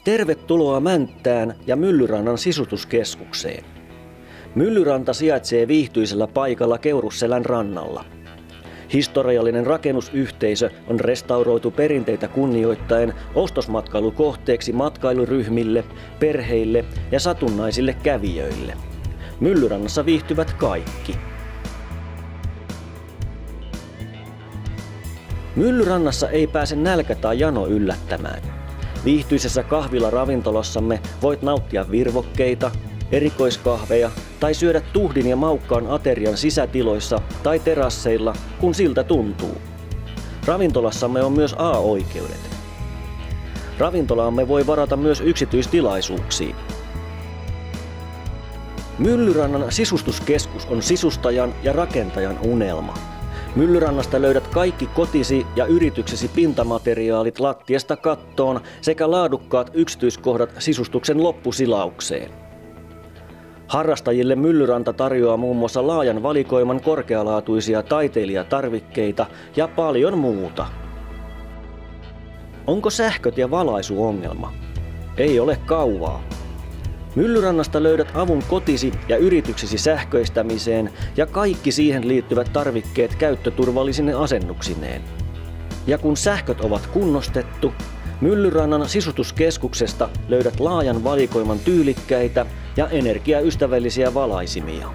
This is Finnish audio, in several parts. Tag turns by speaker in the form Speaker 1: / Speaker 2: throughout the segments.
Speaker 1: Tervetuloa Mänttään ja Myllyrannan sisustuskeskukseen. Myllyranta sijaitsee viihtyisellä paikalla Keurusselän rannalla. Historiallinen rakennusyhteisö on restauroitu perinteitä kunnioittaen ostosmatkailukohteeksi matkailuryhmille, perheille ja satunnaisille kävijöille. Myllyrannassa viihtyvät kaikki. Myllyrannassa ei pääse nälkä tai jano yllättämään. Viihtyisessä kahvila-ravintolassamme voit nauttia virvokkeita, erikoiskahveja tai syödä tuhdin ja maukkaan aterian sisätiloissa tai terasseilla, kun siltä tuntuu. Ravintolassamme on myös A-oikeudet. Ravintolaamme voi varata myös yksityistilaisuuksiin. Myllyrannan sisustuskeskus on sisustajan ja rakentajan unelma. Myllyrannasta löydät kaikki kotisi ja yrityksesi pintamateriaalit lattiasta kattoon sekä laadukkaat yksityiskohdat sisustuksen loppusilaukseen. Harrastajille Myllyranta tarjoaa muun muassa laajan valikoiman korkealaatuisia taiteilijatarvikkeita ja paljon muuta. Onko sähköt ja valaisu ongelma? Ei ole kauvaa. Myllyrannasta löydät avun kotisi ja yrityksesi sähköistämiseen ja kaikki siihen liittyvät tarvikkeet käyttöturvallisine asennuksineen. Ja kun sähköt ovat kunnostettu, Myllyrannan sisustuskeskuksesta löydät laajan valikoiman tyylikkäitä ja energiaystävällisiä valaisimia.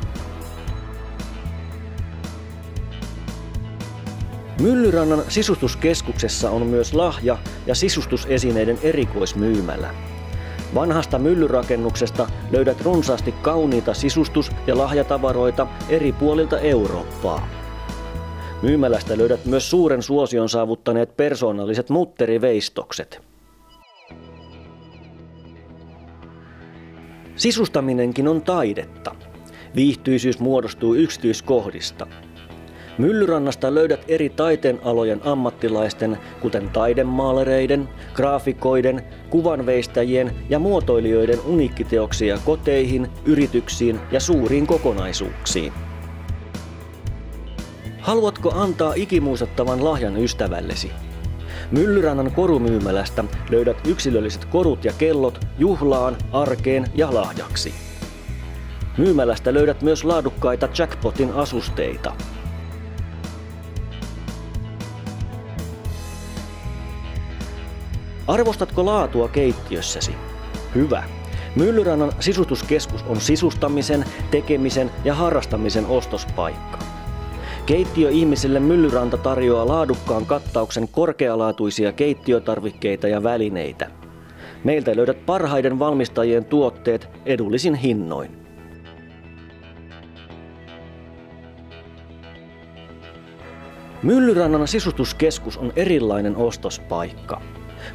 Speaker 1: Myllyrannan sisustuskeskuksessa on myös lahja- ja sisustusesineiden erikoismyymälä. Vanhasta myllyrakennuksesta löydät runsaasti kauniita sisustus- ja lahjatavaroita eri puolilta Eurooppaa. Myymälästä löydät myös suuren suosion saavuttaneet persoonalliset mutteriveistokset. Sisustaminenkin on taidetta. Viihtyisyys muodostuu yksityiskohdista. Myllyrannasta löydät eri taiteenalojen ammattilaisten, kuten taidemaalereiden, graafikoiden, kuvanveistäjien ja muotoilijoiden uniikkiteoksia koteihin, yrityksiin ja suuriin kokonaisuuksiin. Haluatko antaa ikimuistottavan lahjan ystävällesi? Myllyrannan korumyymälästä löydät yksilölliset korut ja kellot juhlaan, arkeen ja lahjaksi. Myymälästä löydät myös laadukkaita jackpotin asusteita. Arvostatko laatua keittiössäsi? Hyvä. Myllyrannan sisustuskeskus on sisustamisen, tekemisen ja harrastamisen ostospaikka. Keittiöihmisille Myllyranta tarjoaa laadukkaan kattauksen korkealaatuisia keittiötarvikkeita ja välineitä. Meiltä löydät parhaiden valmistajien tuotteet edullisin hinnoin. Myllyrannan sisustuskeskus on erilainen ostospaikka.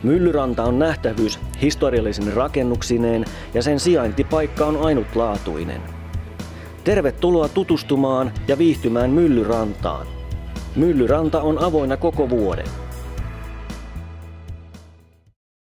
Speaker 1: Myllyranta on nähtävyys historiallisine rakennuksineen ja sen sijaintipaikka on ainutlaatuinen. Tervetuloa tutustumaan ja viihtymään Myllyrantaan. Myllyranta on avoinna koko vuoden.